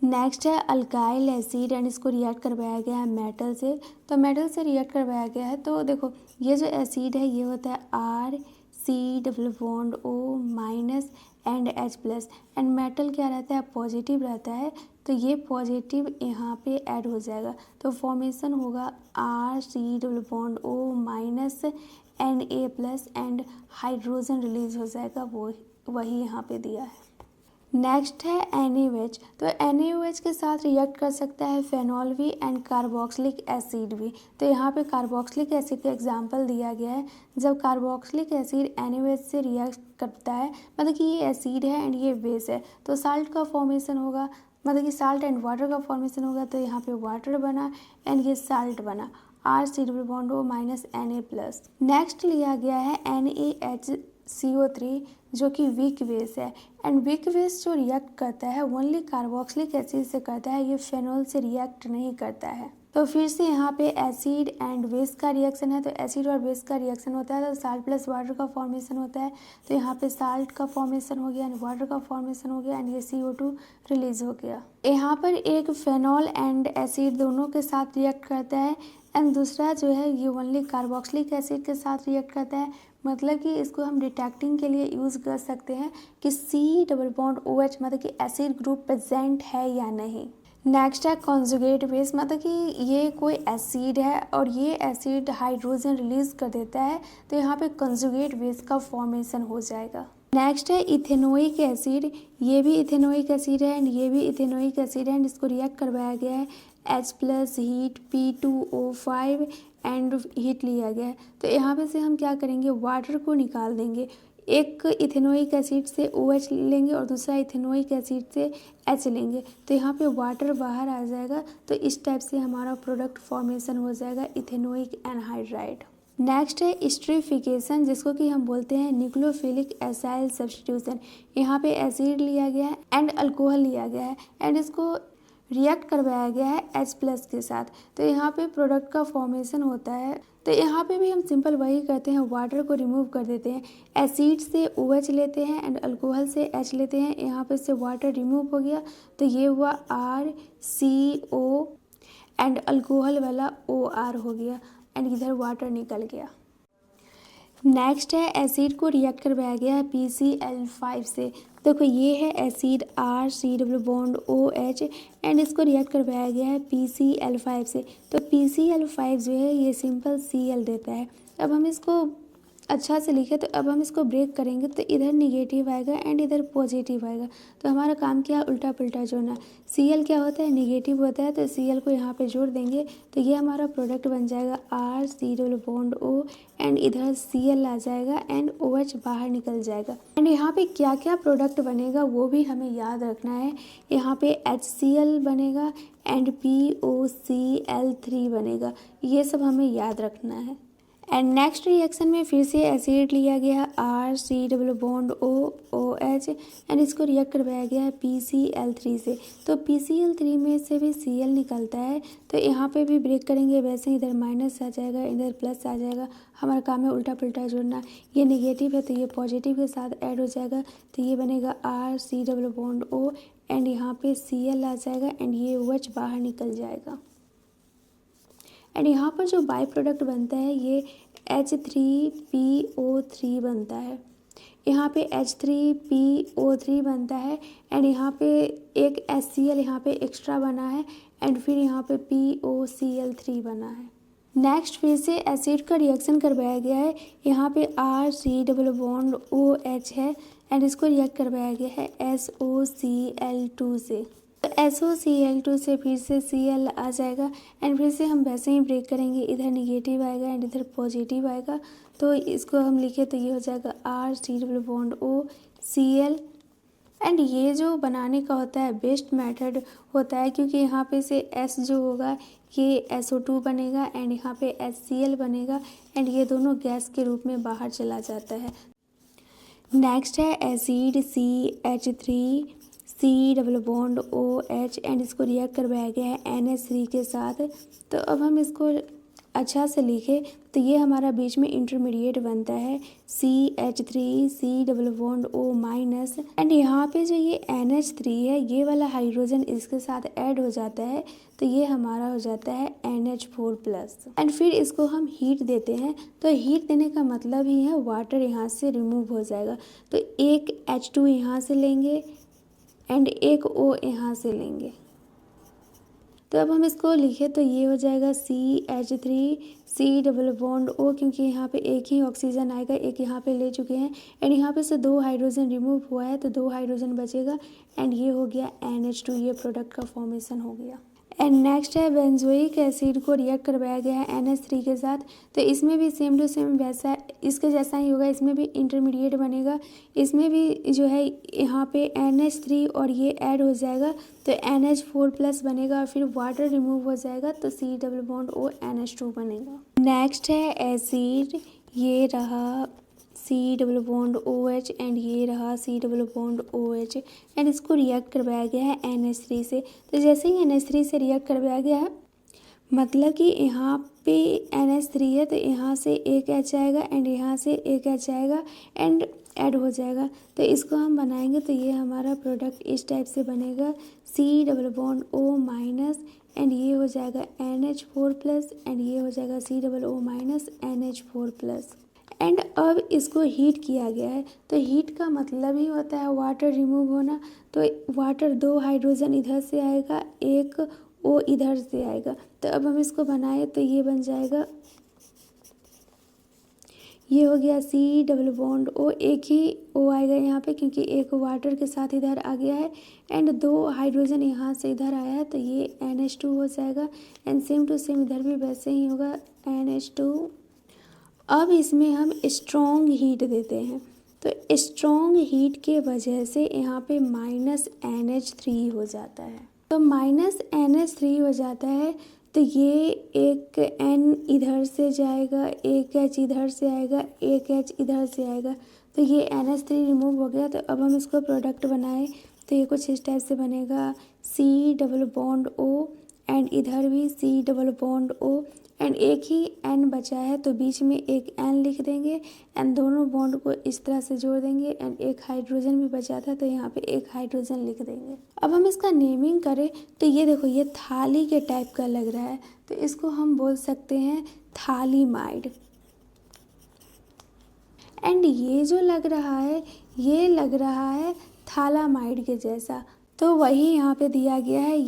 Next है alkyl acid and इसको react करवाया गया है मेटल से। तो मेटल से रिएक्ट करवाया गया है, तो देखो ये जो एसिड है ये होता है RC double bond O- and H+, and metal क्या रहता है, पॉजिटिव रहता है, तो ये पॉजिटिव यहाँ पे ऐड हो जाएगा, तो फॉर्मेशन होगा RC double bond O- and A+ and hydrogen release हो जाएगा, वो वही यहाँ पे दिया है। नेक्स्ट है NaOH। तो NaOH के साथ रिएक्ट कर सकता है फेनॉल भी एंड कार्बोक्सिलिक एसिड भी। तो यहाँ पे कार्बोक्सिलिक एसिड का एग्जांपल दिया गया है। जब कार्बोक्सिलिक एसिड NaOH से रिएक्ट करता है, मतलब कि ये एसिड है एंड ये बेस है, तो साल्ट का फॉर्मेशन होगा, मतलब कि साल्ट एंड वाटर का फॉर्मेशन होगा, तो यहाँ पे वाटर बना एंड ये साल्ट बना, RC double bond O- Na+। Next लिया गया है NaHCO3 जो कि वीक बेस है, एंड वीक बेस जो रिएक्ट करता है ओनली कार्बोक्सिलिक एसिड से करता है, ये फेनॉल से रिएक्ट नहीं करता है। तो फिर से यहाँ पे एसिड एंड बेस का रिएक्शन है, तो एसिड और बेस का रिएक्शन होता है तो साल्ट प्लस वाटर का फॉर्मेशन होता है, तो यहाँ पे साल्ट का फॉर्मेशन हो गया एंड वाटर का फॉर्मेशन हो गया एंड ये CO2 रिलीज हो गया। यहाँ पर एक फेनॉल एंड एसिड दोनों के साथ रिएक्ट करता है, एंड दूसरा जो है ये ओनली कार्बोक्सिलिक एसिड के साथ रिएक्ट करता है, मतलब कि इसको हम डिटेक्टिंग के लिए यूज़ कर सकते हैं कि C डबल बॉन्ड OH मतलब कि एसिड ग्रुप प्रेजेंट है या नहीं। नेक्स्ट है कॉन्जुगेट बेस, मतलब कि ये कोई एसिड है और ये एसिड हाइड्रोजन रिलीज कर देता है, तो यहाँ पे कॉन्जुगेट बेस का फॉर्मेशन हो जाएगा। नेक्स्ट है इथेनोइक एसिड, ये भी इथेनोइक एसिड है एंड ये भी इथेनोइक एसिड है एंड इसको रिएक्ट करवाया गया है H+ heat P2O5 and heat लिया गया है। तो यहाँ पे से हम क्या करेंगे, वाटर को निकाल देंगे, एक इथेनोइक एसिड से OH लेंगे और दूसरा इथेनोइक एसिड से H लेंगे, तो यहाँ पे वाटर बाहर आ जाएगा, तो इस टाइप से हमारा प्रोडक्ट फॉर्मेशन हो जाएगा इथेनोइक एनहाइड्राइड। नेक्स्ट है स्ट्रीफिकेशन, जिसको कि हम बोलते हैं न्यूक्लियोफिलिक एसाइल सब्स्टिट्यूशन। यहाँ पे एसिड लिया गया है एंड अल्कोहल लिया गया है एंड इसको रिएक्ट करवाया गया है H+ के साथ, तो यहाँ पे प्रोडक्ट का फॉर्मेशन होता है। तो यहाँ पे भी हम सिंपल वही करते हैं, वाटर को रिमूव कर देते हैं, एसिड से OH लेते हैं एंड अल्कोहल से H लेते हैं, यहाँ पे से वाटर रिमूव हो गया, तो ये हुआ RCO एंड अल्कोहल वाला OR हो गया एंड इधर वाटर निकल गया। नेक्स्ट है एसिड को रिएक्ट करवाया गया है PCl5 से। देखो ये है acid RC double bond OH and इसको रिएक्ट करवाया गया है PCl5 से। तो PCl5 जो है ये सिंपल Cl देता है। अब हम इसको अच्छा से लिखे, तो अब हम इसको ब्रेक करेंगे तो इधर निगेटिव आएगा एंड इधर पॉजिटिव आएगा, तो हमारा काम क्या, उल्टा पुल्टा जोड़ना। Cl क्या होता है, निगेटिव होता है, तो Cl को यहाँ पे जोड़ देंगे, तो ये हमारा प्रोडक्ट बन जाएगा RC double bond O and इधर Cl आ जाएगा एंड OH बाहर निकल जाएगा। एंड यहाँ पे क्या क्या प्रोडक्ट बनेगा वो भी हमें याद रखना है। यहाँ पे HCl बनेगा एंड POCl3 बनेगा, ये सब हमें याद रखना है। एंड नेक्स्ट रिएक्शन में फिर से एसिड लिया गया RC double bond OH and इसको रिएक्ट करवाया गया है PCl3 से। तो PCl3 में से भी Cl निकलता है, तो यहाँ पे भी ब्रेक करेंगे, वैसे इधर माइनस आ जाएगा, इधर प्लस आ जाएगा, हमारा काम है उल्टा पुल्टा जोड़ना। ये नेगेटिव है तो ये पॉजिटिव के साथ ऐड हो जाएगा, तो ये बनेगा RC double bond O and यहाँ पे Cl आ जाएगा एंड ये OH बाहर निकल जाएगा। एंड यहाँ पर जो बाई प्रोडक्ट बनता है ये H3PO3 बनता है, यहाँ पे H3PO3 बनता है एंड यहाँ पे एक HCl यहाँ पे एक्स्ट्रा बना है एंड फिर यहाँ पे POCl3 बना है। नेक्स्ट फिर से एसिड का रिएक्शन करवाया गया है, यहाँ पे RC डबल बॉन्ड OH है एंड इसको रिएक्ट करवाया गया है SOCl2 से। तो SOCl2 से फिर से Cl आ जाएगा एंड फिर से हम वैसे ही ब्रेक करेंगे, इधर निगेटिव आएगा एंड इधर पॉजिटिव आएगा, तो इसको हम लिखे तो ये हो जाएगा RC double bond O Cl। And ये जो बनाने का होता है बेस्ट मेथड होता है, क्योंकि यहाँ पे से S जो होगा ये SO2 बनेगा एंड यहाँ पे HCl बनेगा एंड ये दोनों गैस के रूप में बाहर चला जाता है। नेक्स्ट है acid CH3C double bond OH and इसको रिएक्ट करवाया गया है NH3 के साथ। तो अब हम इसको अच्छा से लिखे तो ये हमारा बीच में इंटरमीडिएट बनता है CH3 C double bond O minus, and यहाँ पे जो ये NH3 है ये वाला हाइड्रोजन इसके साथ ऐड हो जाता है तो ये हमारा हो जाता है NH4 प्लस। एंड फिर इसको हम हीट देते हैं, तो हीट देने का मतलब ही है वाटर यहाँ से रिमूव हो जाएगा। तो एक H2 यहाँ से लेंगे एंड एक O यहाँ से लेंगे। तो अब हम इसको लिखे तो ये हो जाएगा CH3 C double bond O, क्योंकि यहाँ पे एक ही ऑक्सीजन आएगा, एक यहाँ पे ले चुके हैं एंड यहाँ पे से 2 हाइड्रोजन रिमूव हुआ है तो 2 हाइड्रोजन बचेगा एंड ये हो गया NH2, ये प्रोडक्ट का फॉर्मेशन हो गया। एंड नेक्स्ट है बेंजोइक एसिड को रिएक्ट करवाया गया है NH3 के साथ, तो इसमें भी सेम टू सेम वैसा इसके जैसा ही होगा, इसमें भी इंटरमीडिएट बनेगा, इसमें भी जो है यहाँ पे NH3 और ये ऐड हो जाएगा तो NH4 प्लस बनेगा और फिर वाटर रिमूव हो जाएगा तो C double bond O NH2 बनेगा। नेक्स्ट है एसिड, ये रहा C double bond OH and ये रहा C double bond OH and इसको रिएक्ट करवाया गया है NH3 से। तो जैसे ही NH3 से रिएक्ट करवाया गया है मतलब कि यहाँ पे NH3 है तो यहाँ से एक H आएगा एंड यहाँ से एक H आएगा एंड ऐड हो जाएगा, तो इसको हम बनाएंगे तो ये हमारा प्रोडक्ट इस टाइप से बनेगा C double bond O minus and ये हो जाएगा NH4 प्लस एंड ये हो जाएगा C double O minus NH4 plus. And अब इसको हीट किया गया है, तो हीट का मतलब ही होता है वाटर रिमूव होना, तो वाटर 2 हाइड्रोजन इधर से आएगा, एक O इधर से आएगा। तो अब हम इसको बनाए तो ये बन जाएगा, ये हो गया C डबल बॉन्ड O, एक ही O आएगा यहाँ पे क्योंकि एक वाटर के साथ इधर आ गया है एंड 2 हाइड्रोजन यहाँ से इधर आया है तो ये NH2 हो जाएगा एंड सेम टू सेम इधर भी वैसे ही होगा NH2। अब इसमें हम स्ट्रॉन्ग हीट देते हैं, तो स्ट्रॉन्ग हीट के वजह से यहाँ पे माइनस NH3 हो जाता है, तो माइनस NH3 हो जाता है तो ये एक N इधर से जाएगा, एक H इधर से आएगा, एक H इधर से आएगा, तो ये NH3 रिमूव हो गया। तो अब हम इसको प्रोडक्ट बनाए तो ये कुछ इस टाइप से बनेगा C double bond O and इधर भी C double bond O and एक ही N बचा है तो बीच में एक N लिख देंगे एंड दोनों बॉन्ड को इस तरह से जोड़ देंगे एंड एक हाइड्रोजन भी बचा था तो यहाँ पे एक हाइड्रोजन लिख देंगे। अब हम इसका नेमिंग करें तो ये देखो ये थाली के टाइप का लग रहा है तो इसको हम बोल सकते हैं थालीमाइड। एंड ये जो लग रहा है ये लग रहा है थालामाइड के जैसा, तो वही यहाँ पे दिया गया है।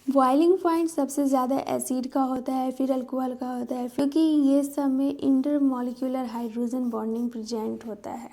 बॉइलिंग पॉइंट सबसे ज़्यादा एसिड का होता है, फिर अल्कोहल का होता है, क्योंकि ये सब में इंटरमॉलिक्यूलर हाइड्रोजन बॉन्डिंग प्रेजेंट होता है।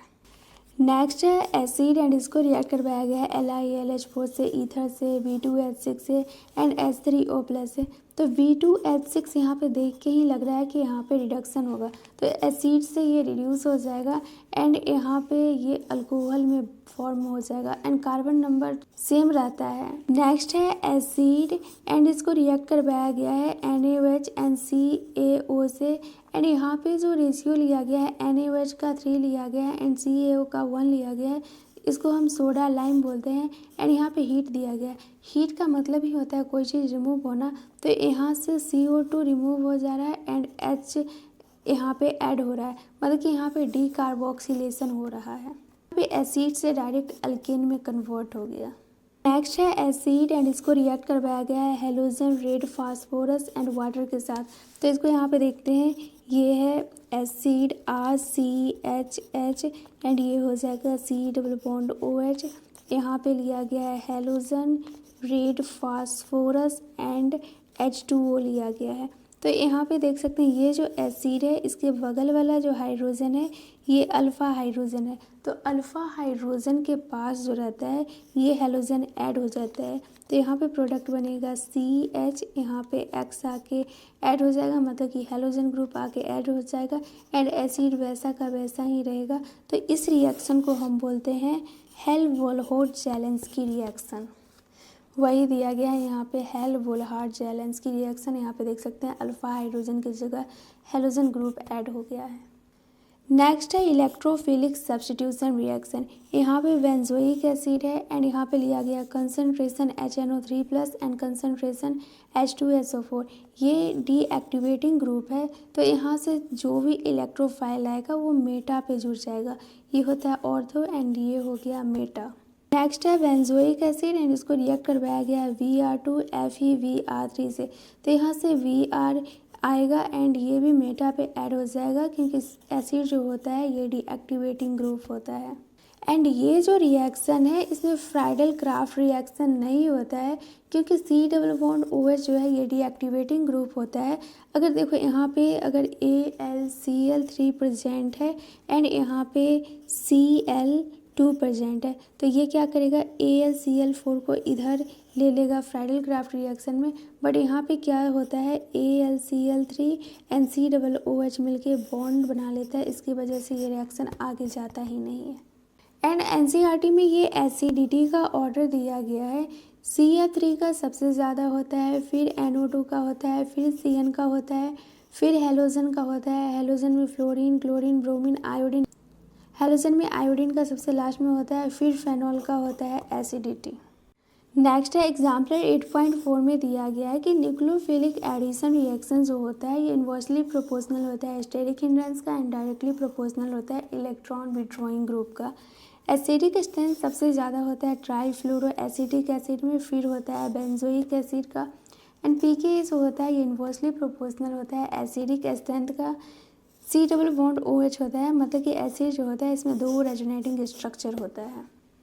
नेक्स्ट है एसिड एंड इसको रिएक्ट करवाया गया है LiAlH4 से, ईथर से, B2H6 से एंड H3O प्लस से। तो B2H6 यहाँ पे देख के ही लग रहा है कि यहाँ पे रिडक्शन होगा, तो एसिड से ये रिड्यूस हो जाएगा एंड यहाँ पे ये अल्कोहल में फॉर्म हो जाएगा एंड कार्बन नंबर सेम रहता है। नेक्स्ट है एसिड एंड इसको रिएक्ट करवाया गया है NaOH एंड CaO से एंड यहाँ पे जो रेशियो लिया गया है NaOH का 3 लिया गया है एंड CaO का 1 लिया गया है, इसको हम सोडा लाइम बोलते हैं एंड यहाँ पे हीट दिया गया है। हीट का मतलब ही होता है कोई चीज़ रिमूव होना, तो यहाँ से CO2 रिमूव हो जा रहा है एंड H यहाँ पे ऐड हो रहा है, मतलब कि यहाँ पे डीकार्बोक्सिलेशन हो रहा है, यहाँ पे एसिड से डायरेक्ट अल्केन में कन्वर्ट हो गया। नेक्स्ट है एसिड एंड इसको रिएक्ट करवाया गया है halogen red phosphorus and water के साथ। तो इसको यहाँ पे देखते हैं, ये है एसिड RCHH एंड ये हो जाएगा C डबल बॉन्ड OH। यहाँ पे लिया गया है halogen red phosphorus and H2O लिया गया है। तो यहाँ पे देख सकते हैं ये जो एसिड है इसके बगल वाला जो हाइड्रोजन है ये अल्फ़ा हाइड्रोजन है, तो अल्फ़ा हाइड्रोजन के पास जो रहता है ये हेलोजन ऐड हो जाता है, तो यहाँ पे प्रोडक्ट बनेगा CH, यहाँ पे X आके ऐड हो जाएगा, मतलब कि हेलोजन ग्रुप आके ऐड हो जाएगा एंड एसिड वैसा का वैसा ही रहेगा। तो इस रिएक्शन को हम बोलते हैं हेल्महोल्ट्ज़-जैलेंस्की रिएक्शन। वही दिया गया है यहाँ पे हेल्महोल्ट्ज़-जैलेंस्की रिएक्शन। यहाँ पे देख सकते हैं अल्फ़ा हाइड्रोजन की जगह हेलोजन ग्रुप ऐड हो गया है। नेक्स्ट है इलेक्ट्रोफिलिक सब्स्टिट्यूशन रिएक्शन। यहाँ पे बेंजोइक एसिड है एंड यहाँ पे लिया गया concentration HNO3+ and concentration H2SO4। ये डीएक्टिवेटिंग ग्रुप है, तो यहाँ से जो भी इलेक्ट्रोफाइल आएगा वो मेटा पे जुड़ जाएगा। ये होता है ऑर्थो एंड ये हो गया मेटा। नेक्स्ट है बेंजोइक एसिड एंड इसको रिएक्ट करवाया गया है Vr2FeVr3 से, तो यहाँ से Vr आएगा एंड ये भी मेटा पे ऐड हो जाएगा क्योंकि एसिड जो होता है ये डीएक्टिवेटिंग ग्रुप होता है। एंड ये जो रिएक्शन है इसमें फ्राइडल क्राफ्ट रिएक्शन नहीं होता है क्योंकि C+OH जो है ये डीएक्टिवेटिंग ग्रुप होता है। अगर देखो यहाँ पे अगर AlCl3 प्रेजेंट है एंड यहाँ पे Cl2 प्रेजेंट है, तो ये क्या करेगा AlCl4 को इधर ले लेगा फ्राइडल क्राफ्ट रिएक्शन में, बट यहाँ पे क्या होता है AlCl3 एंड C+OH मिलके बॉन्ड बना लेता है, इसकी वजह से ये रिएक्शन आगे जाता ही नहीं है। एंड एनसीईआरटी में ये एसिडिटी का ऑर्डर दिया गया है। CF3 का सबसे ज़्यादा होता है, फिर NO2 का होता है, फिर CN का होता है, फिर हेलोजन का होता है। हेलोजन में fluorine, chlorine, bromine, iodine. Halogen में आयोडीन का सबसे लास्ट में होता है, फिर फेनॉल का होता है एसिडिटी। नेक्स्ट है एग्जाम्पल 8.4 में दिया गया है कि न्यूक्लियोफिलिक एडिशन रिएक्शन जो होता है ये इन्वर्सली प्रोपोर्शनल होता है स्टेरिक हिंड्रेंस का एंड डायरेक्टली प्रोपोर्शनल होता है इलेक्ट्रॉन विड्रॉइंग ग्रुप का। एसिडिक स्ट्रेंथ सबसे ज़्यादा होता है ट्राईफ्लोरो एसिटिक एसिड में, फिर होता है बेंजोइक एसिड का एंड pK जो होता है ये इन्वर्सली प्रोपोर्शनल होता है एसिडिक स्ट्रेंथ का। C डबल बॉन्ड OH होता है, मतलब कि एसिड जो होता है इसमें 2 रेजोनेटिंग स्ट्रक्चर होता है।